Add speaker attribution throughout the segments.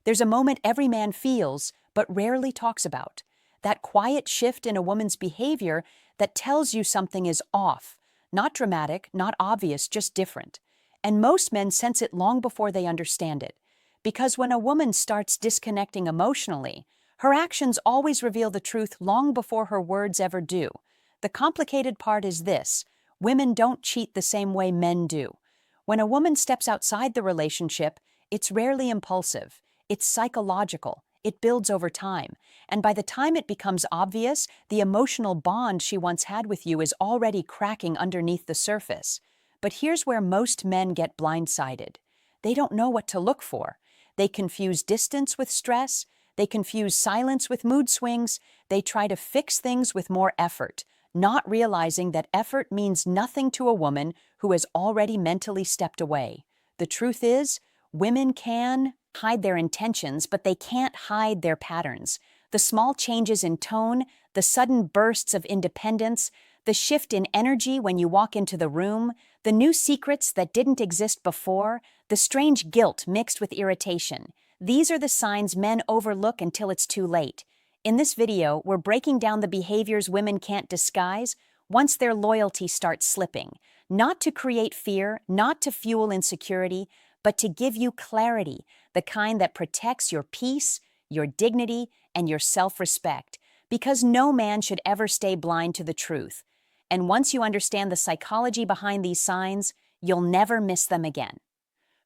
Speaker 1: There's a moment every man feels, but rarely talks about. That quiet shift in a woman's behavior that tells you something is off. Not dramatic, not obvious, just different. And most men sense it long before they understand it. Because when a woman starts disconnecting emotionally, her actions always reveal the truth long before her words ever do. The complicated part is this: women don't cheat the same way men do. When a woman steps outside the relationship, it's rarely impulsive. It's psychological. It builds over time. And by the time it becomes obvious, the emotional bond she once had with you is already cracking underneath the surface. But here's where most men get blindsided. They don't know what to look for. They confuse distance with stress. They confuse silence with mood swings. They try to fix things with more effort, not realizing that effort means nothing to a woman who has already mentally stepped away. The truth is, women can hide their intentions, but they can't hide their patterns. The small changes in tone, the sudden bursts of independence, the shift in energy when you walk into the room, the new secrets that didn't exist before, the strange guilt mixed with irritation. These are the signs men overlook until it's too late. In this video, we're breaking down the behaviors women can't disguise once their loyalty starts slipping. Not to create fear, not to fuel insecurity, but to give you clarity, the kind that protects your peace, your dignity, and your self-respect. Because no man should ever stay blind to the truth. And once you understand the psychology behind these signs, you'll never miss them again.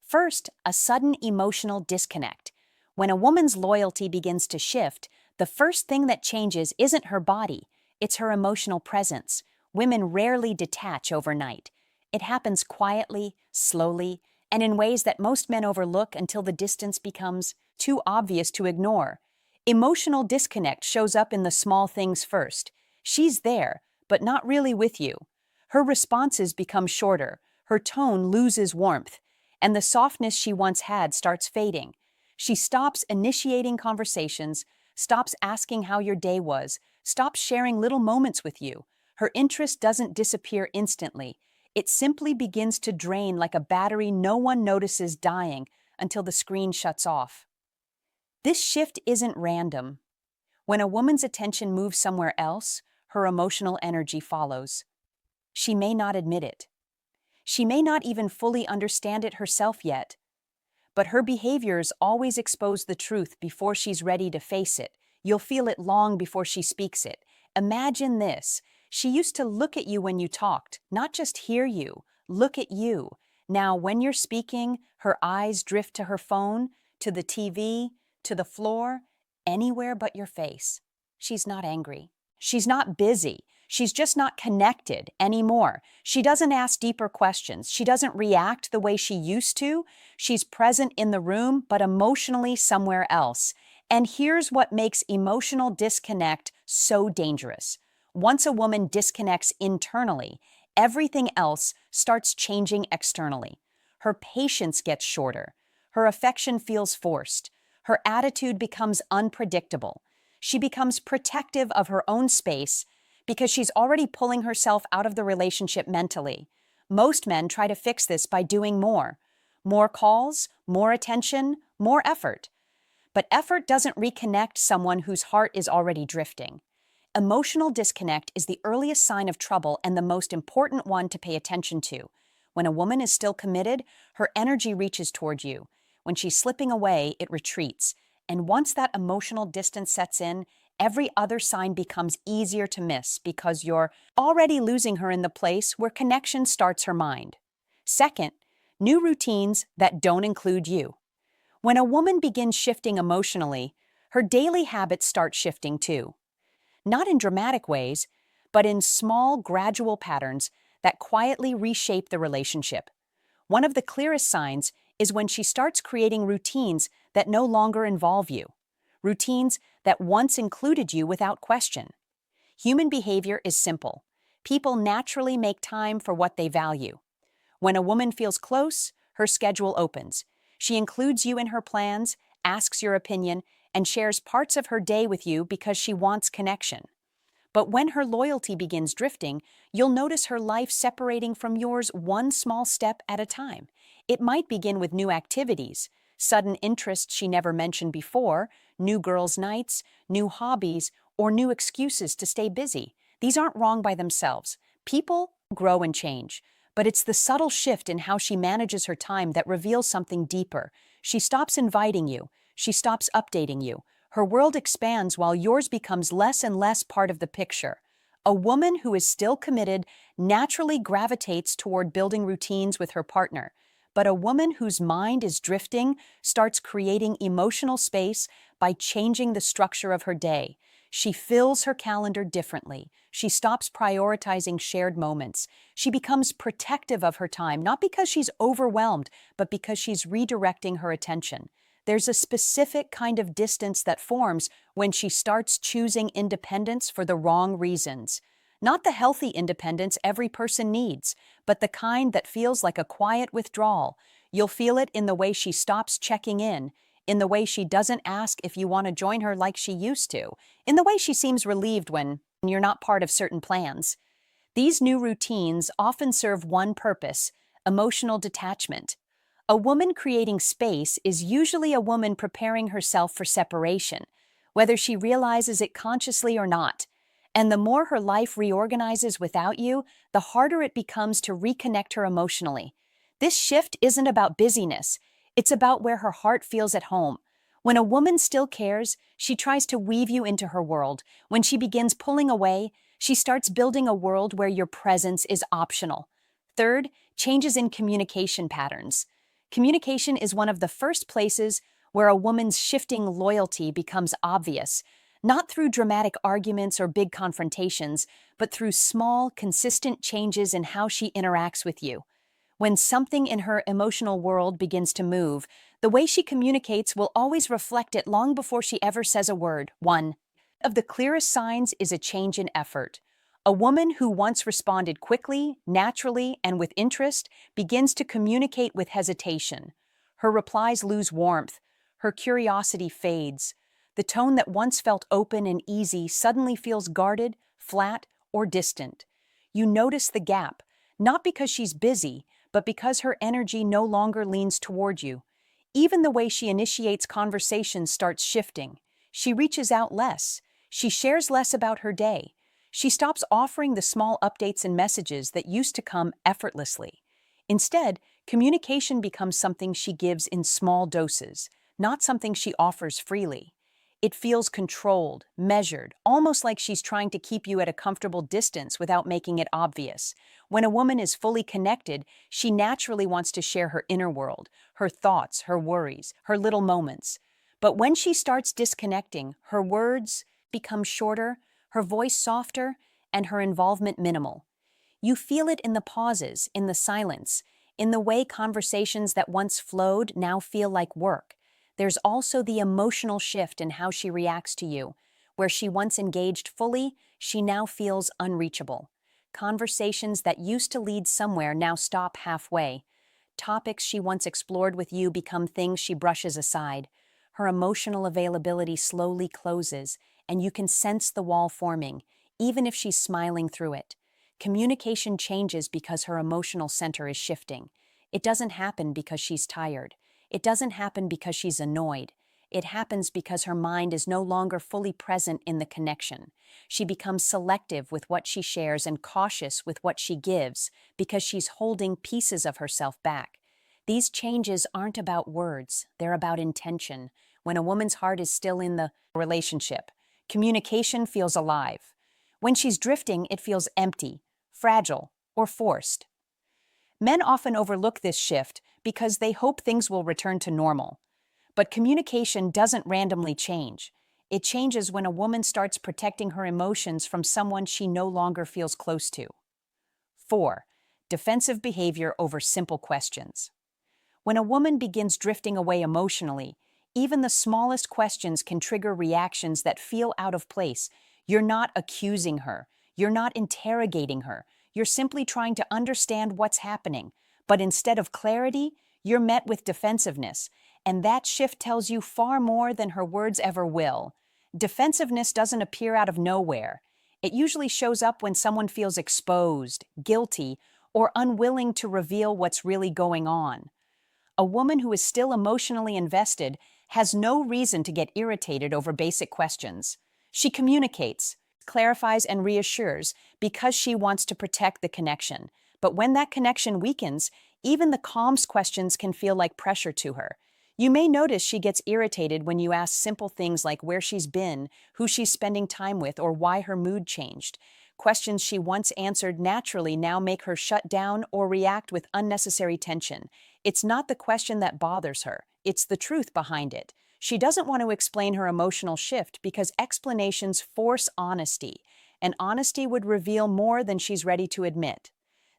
Speaker 1: First, a sudden emotional disconnect. When a woman's loyalty begins to shift, the first thing that changes isn't her body, it's her emotional presence. Women rarely detach overnight. It happens quietly, slowly, and in ways that most men overlook until the distance becomes too obvious to ignore. Emotional disconnect shows up in the small things first. She's there, but not really with you. Her responses become shorter, her tone loses warmth, and the softness she once had starts fading. She stops initiating conversations, stops asking how your day was, stops sharing little moments with you. Her interest doesn't disappear instantly. It simply begins to drain like a battery no one notices dying until the screen shuts off. This shift isn't random. When a woman's attention moves somewhere else, her emotional energy follows. She may not admit it. She may not even fully understand it herself yet. But her behaviors always expose the truth before she's ready to face it. You'll feel it long before she speaks it. Imagine this. She used to look at you when you talked, not just hear you, look at you. Now, when you're speaking, her eyes drift to her phone, to the TV, to the floor, anywhere but your face. She's not angry. She's not busy. She's just not connected anymore. She doesn't ask deeper questions. She doesn't react the way she used to. She's present in the room, but emotionally somewhere else. And here's what makes emotional disconnect so dangerous. Once a woman disconnects internally, everything else starts changing externally. Her patience gets shorter. Her affection feels forced. Her attitude becomes unpredictable. She becomes protective of her own space because she's already pulling herself out of the relationship mentally. Most men try to fix this by doing more. More calls, more attention, more effort. But effort doesn't reconnect someone whose heart is already drifting. Emotional disconnect is the earliest sign of trouble and the most important one to pay attention to. When a woman is still committed, her energy reaches toward you. When she's slipping away, it retreats. And once that emotional distance sets in, every other sign becomes easier to miss because you're already losing her in the place where connection starts her mind. Second, new routines that don't include you. When a woman begins shifting emotionally, her daily habits start shifting too. Not in dramatic ways, but in small, gradual patterns that quietly reshape the relationship. One of the clearest signs is when she starts creating routines that no longer involve you. Routines that once included you without question. Human behavior is simple. People naturally make time for what they value. When a woman feels close, her schedule opens. She includes you in her plans, asks your opinion, and shares parts of her day with you because she wants connection. But when her loyalty begins drifting, you'll notice her life separating from yours one small step at a time. It might begin with new activities, sudden interests she never mentioned before, new girls' nights, new hobbies, or new excuses to stay busy. These aren't wrong by themselves. People grow and change, but it's the subtle shift in how she manages her time that reveals something deeper. She stops inviting you. She stops updating you. Her world expands while yours becomes less and less part of the picture. A woman who is still committed naturally gravitates toward building routines with her partner, but a woman whose mind is drifting starts creating emotional space by changing the structure of her day. She fills her calendar differently. She stops prioritizing shared moments. She becomes protective of her time, not because she's overwhelmed, but because she's redirecting her attention. There's a specific kind of distance that forms when she starts choosing independence for the wrong reasons. Not the healthy independence every person needs, but the kind that feels like a quiet withdrawal. You'll feel it in the way she stops checking in the way she doesn't ask if you want to join her like she used to, in the way she seems relieved when you're not part of certain plans. These new routines often serve one purpose: emotional detachment. A woman creating space is usually a woman preparing herself for separation, whether she realizes it consciously or not. And the more her life reorganizes without you, the harder it becomes to reconnect her emotionally. This shift isn't about busyness, it's about where her heart feels at home. When a woman still cares, she tries to weave you into her world. When she begins pulling away, she starts building a world where your presence is optional. Third, changes in communication patterns. Communication is one of the first places where a woman's shifting loyalty becomes obvious, not through dramatic arguments or big confrontations, but through small, consistent changes in how she interacts with you. When something in her emotional world begins to move, the way she communicates will always reflect it long before she ever says a word. One of the clearest signs is a change in effort. A woman who once responded quickly, naturally, and with interest begins to communicate with hesitation. Her replies lose warmth. Her curiosity fades. The tone that once felt open and easy suddenly feels guarded, flat, or distant. You notice the gap, not because she's busy, but because her energy no longer leans toward you. Even the way she initiates conversations starts shifting. She reaches out less. She shares less about her day. She stops offering the small updates and messages that used to come effortlessly. Instead, communication becomes something she gives in small doses, not something she offers freely. It feels controlled, measured, almost like she's trying to keep you at a comfortable distance without making it obvious. When a woman is fully connected, she naturally wants to share her inner world, her thoughts, her worries, her little moments. But when she starts disconnecting, her words become shorter, her voice softer, and her involvement minimal. You feel it in the pauses, in the silence, in the way conversations that once flowed now feel like work. There's also the emotional shift in how she reacts to you. Where she once engaged fully, she now feels unreachable. Conversations that used to lead somewhere now stop halfway. Topics she once explored with you become things she brushes aside. Her emotional availability slowly closes, and you can sense the wall forming, even if she's smiling through it. Communication changes because her emotional center is shifting. It doesn't happen because she's tired. It doesn't happen because she's annoyed. It happens because her mind is no longer fully present in the connection. She becomes selective with what she shares and cautious with what she gives because she's holding pieces of herself back. These changes aren't about words, they're about intention. When a woman's heart is still in the relationship, communication feels alive. When she's drifting, it feels empty, fragile, or forced. Men often overlook this shift because they hope things will return to normal. But communication doesn't randomly change. It changes when a woman starts protecting her emotions from someone she no longer feels close to. 4. Defensive behavior over simple questions. When a woman begins drifting away emotionally, even the smallest questions can trigger reactions that feel out of place. You're not accusing her. You're not interrogating her. You're simply trying to understand what's happening. But instead of clarity, you're met with defensiveness. And that shift tells you far more than her words ever will. Defensiveness doesn't appear out of nowhere. It usually shows up when someone feels exposed, guilty, or unwilling to reveal what's really going on. A woman who is still emotionally invested has no reason to get irritated over basic questions. She communicates, clarifies, and reassures because she wants to protect the connection. But when that connection weakens, even the calmest questions can feel like pressure to her. You may notice she gets irritated when you ask simple things like where she's been, who she's spending time with, or why her mood changed. Questions she once answered naturally now make her shut down or react with unnecessary tension. It's not the question that bothers her, it's the truth behind it. She doesn't want to explain her emotional shift because explanations force honesty, and honesty would reveal more than she's ready to admit.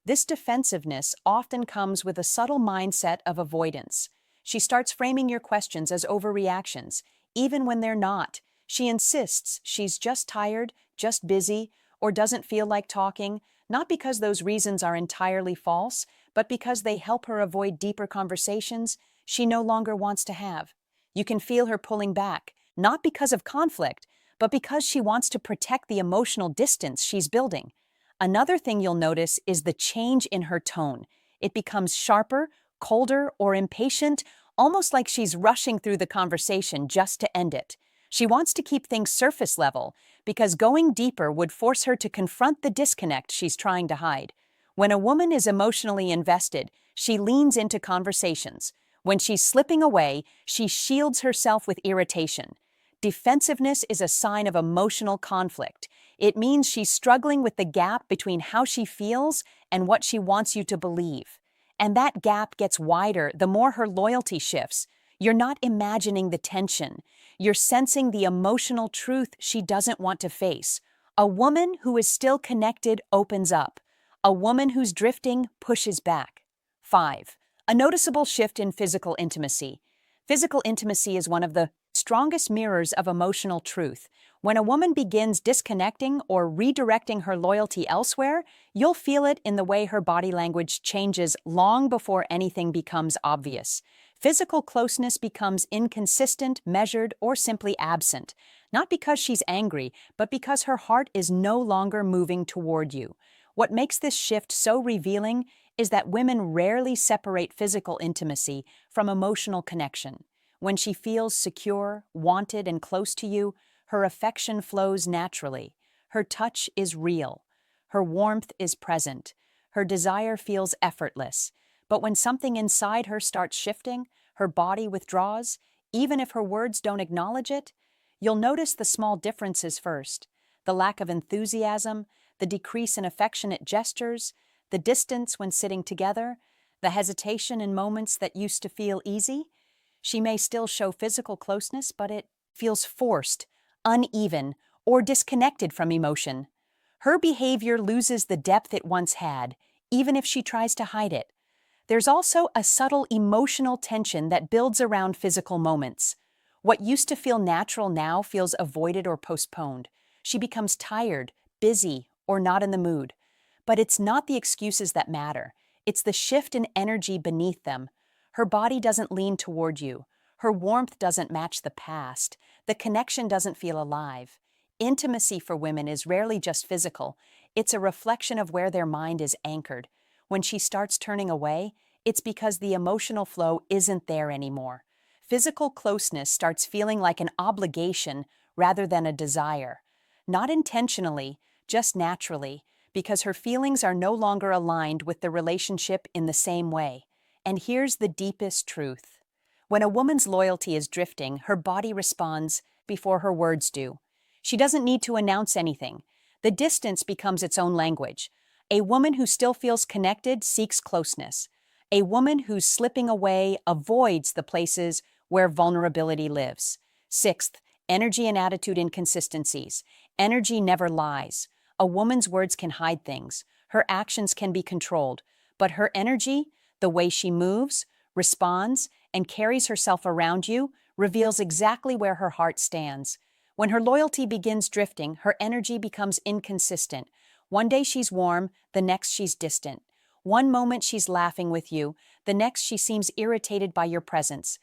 Speaker 1: This defensiveness often comes with a subtle mindset of avoidance. She starts framing your questions as overreactions, even when they're not. She insists she's just tired, just busy, or doesn't feel like talking, not because those reasons are entirely false, but because they help her avoid deeper conversations she no longer wants to have. You can feel her pulling back, not because of conflict, but because she wants to protect the emotional distance she's building. Another thing you'll notice is the change in her tone. It becomes sharper, colder, or impatient, almost like she's rushing through the conversation just to end it. She wants to keep things surface level because going deeper would force her to confront the disconnect she's trying to hide. When a woman is emotionally invested, she leans into conversations. When she's slipping away, she shields herself with irritation. Defensiveness is a sign of emotional conflict. It means she's struggling with the gap between how she feels and what she wants you to believe. And that gap gets wider the more her loyalty shifts. You're not imagining the tension. You're sensing the emotional truth she doesn't want to face. A woman who is still connected opens up. A woman who's drifting pushes back. 5. A noticeable shift in physical intimacy. Physical intimacy is one of the strongest mirrors of emotional truth. When a woman begins disconnecting or redirecting her loyalty elsewhere, you'll feel it in the way her body language changes long before anything becomes obvious. Physical closeness becomes inconsistent, measured, or simply absent, not because she's angry, but because her heart is no longer moving toward you. What makes this shift so revealing is that women rarely separate physical intimacy from emotional connection. When she feels secure, wanted, and close to you, her affection flows naturally. Her touch is real. Her warmth is present. Her desire feels effortless. But when something inside her starts shifting, her body withdraws, even if her words don't acknowledge it, you'll notice the small differences first. The lack of enthusiasm, the decrease in affectionate gestures, the distance when sitting together, the hesitation in moments that used to feel easy. She may still show physical closeness, but it feels forced, uneven, or disconnected from emotion. Her behavior loses the depth it once had, even if she tries to hide it. There's also a subtle emotional tension that builds around physical moments. What used to feel natural now feels avoided or postponed. She becomes tired, busy, or not in the mood. But it's not the excuses that matter. It's the shift in energy beneath them. Her body doesn't lean toward you. Her warmth doesn't match the past. The connection doesn't feel alive. Intimacy for women is rarely just physical. It's a reflection of where their mind is anchored. When she starts turning away, it's because the emotional flow isn't there anymore. Physical closeness starts feeling like an obligation rather than a desire. Not intentionally, just naturally, because her feelings are no longer aligned with the relationship in the same way. And here's the deepest truth. When a woman's loyalty is drifting, her body responds before her words do. She doesn't need to announce anything. The distance becomes its own language. A woman who still feels connected seeks closeness. A woman who's slipping away avoids the places where vulnerability lives. 6th, energy and attitude inconsistencies. Energy never lies. A woman's words can hide things. Her actions can be controlled. But her energy, the way she moves, responds, and carries herself around you, reveals exactly where her heart stands. When her loyalty begins drifting, her energy becomes inconsistent. One day she's warm, the next she's distant. One moment she's laughing with you, the next she seems irritated by your presence.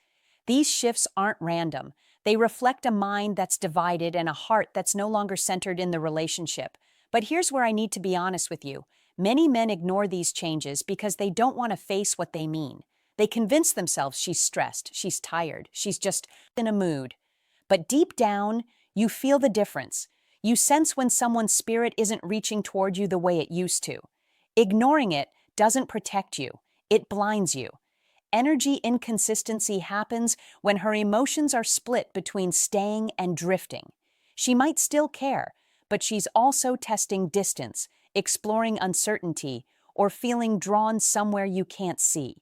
Speaker 1: These shifts aren't random. They reflect a mind that's divided and a heart that's no longer centered in the relationship. But here's where I need to be honest with you. Many men ignore these changes because they don't want to face what they mean. They convince themselves she's stressed, she's tired, she's just in a mood. But deep down, you feel the difference. You sense when someone's spirit isn't reaching toward you the way it used to. Ignoring it doesn't protect you, it blinds you. Energy inconsistency happens when her emotions are split between staying and drifting. She might still care, but she's also testing distance, exploring uncertainty, or feeling drawn somewhere you can't see.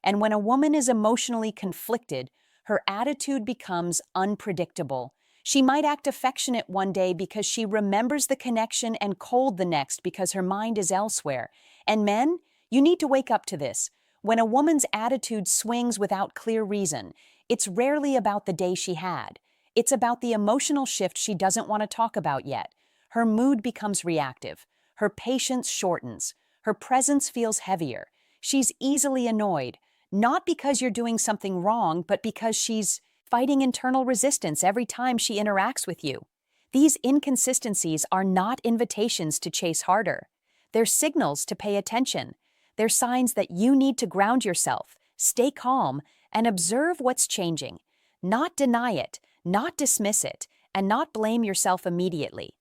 Speaker 1: And when a woman is emotionally conflicted, her attitude becomes unpredictable. She might act affectionate one day because she remembers the connection and cold the next because her mind is elsewhere. And men, you need to wake up to this. When a woman's attitude swings without clear reason, it's rarely about the day she had. It's about the emotional shift she doesn't want to talk about yet. Her mood becomes reactive. Her patience shortens. Her presence feels heavier. She's easily annoyed, not because you're doing something wrong, but because she's fighting internal resistance every time she interacts with you. These inconsistencies are not invitations to chase harder. They're signals to pay attention. They're signs that you need to ground yourself, stay calm, and observe what's changing. Not deny it, not dismiss it, and not blame yourself immediately.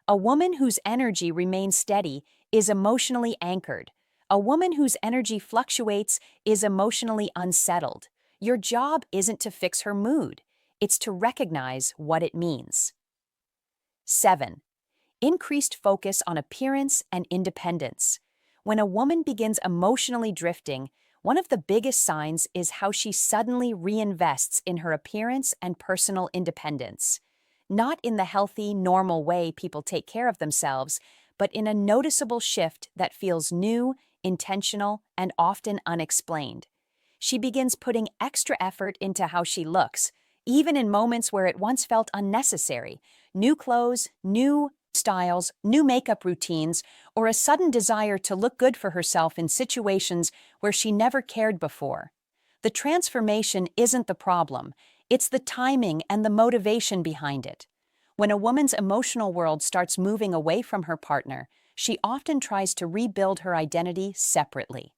Speaker 1: A woman whose energy remains steady is emotionally anchored. A woman whose energy fluctuates is emotionally unsettled. Your job isn't to fix her mood, it's to recognize what it means. 7. Increased focus on appearance and independence. When a woman begins emotionally drifting, one of the biggest signs is how she suddenly reinvests in her appearance and personal independence. Not in the healthy, normal way people take care of themselves, but in a noticeable shift that feels new, intentional, and often unexplained. She begins putting extra effort into how she looks, even in moments where it once felt unnecessary. New clothes, new styles, new makeup routines, or a sudden desire to look good for herself in situations where she never cared before. The transformation isn't the problem, it's the timing and the motivation behind it. When a woman's emotional world starts moving away from her partner, she often tries to rebuild her identity separately.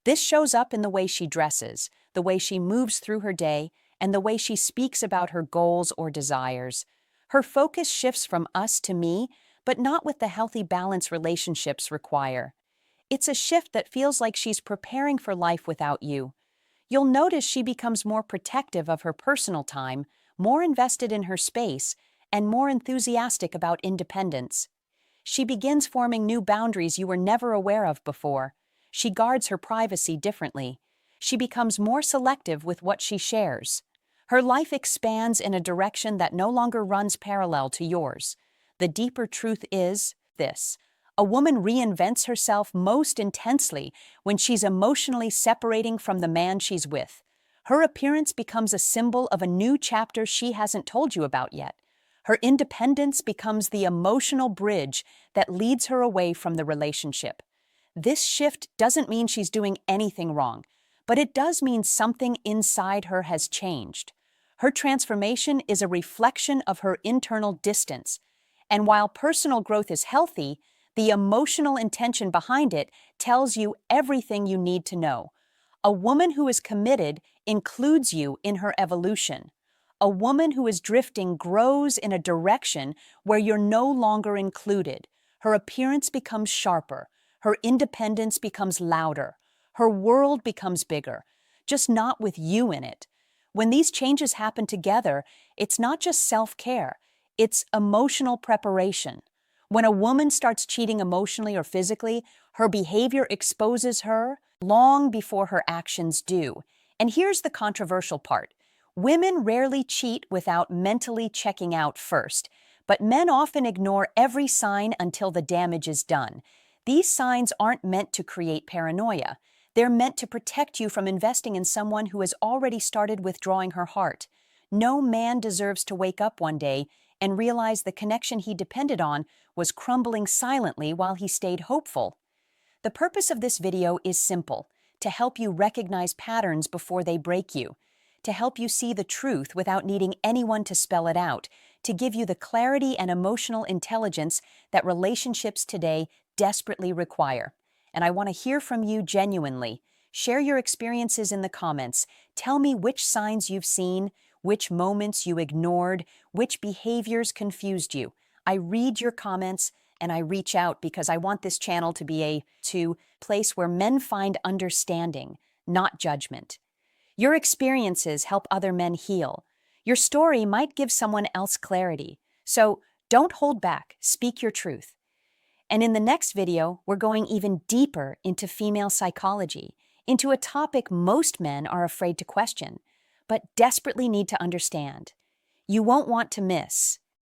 Speaker 1: This shows up in the way she dresses, the way she moves through her day, and the way she speaks about her goals or desires. Her focus shifts from us to me, but not with the healthy balance relationships require. It's a shift that feels like she's preparing for life without you. You'll notice she becomes more protective of her personal time, more invested in her space, and more enthusiastic about independence. She begins forming new boundaries you were never aware of before. She guards her privacy differently. She becomes more selective with what she shares. Her life expands in a direction that no longer runs parallel to yours. The deeper truth is this: a woman reinvents herself most intensely when she's emotionally separating from the man she's with. Her appearance becomes a symbol of a new chapter she hasn't told you about yet. Her independence becomes the emotional bridge that leads her away from the relationship. This shift doesn't mean she's doing anything wrong, but it does mean something inside her has changed. Her transformation is a reflection of her internal distance. And while personal growth is healthy, the emotional intention behind it tells you everything you need to know. A woman who is committed includes you in her evolution. A woman who is drifting grows in a direction where you're no longer included. Her appearance becomes sharper. Her independence becomes louder. Her world becomes bigger, just not with you in it. When these changes happen together, it's not just self-care, it's emotional preparation. When a woman starts cheating emotionally or physically, her behavior exposes her long before her actions do. And here's the controversial part. Women rarely cheat without mentally checking out first, but men often ignore every sign until the damage is done. These signs aren't meant to create paranoia. They're meant to protect you from investing in someone who has already started withdrawing her heart. No man deserves to wake up one day and realize the connection he depended on was crumbling silently while he stayed hopeful. The purpose of this video is simple: to help you recognize patterns before they break you, to help you see the truth without needing anyone to spell it out, to give you the clarity and emotional intelligence that relationships today desperately require. And I want to hear from you genuinely. Share your experiences in the comments. Tell me which signs you've seen, which moments you ignored, which behaviors confused you. I read your comments and I reach out because I want this channel to be a place where men find understanding, not judgment. Your experiences help other men heal. Your story might give someone else clarity. So don't hold back, speak your truth. And in the next video, we're going even deeper into female psychology, into a topic most men are afraid to question, but desperately need to understand. You won't want to miss.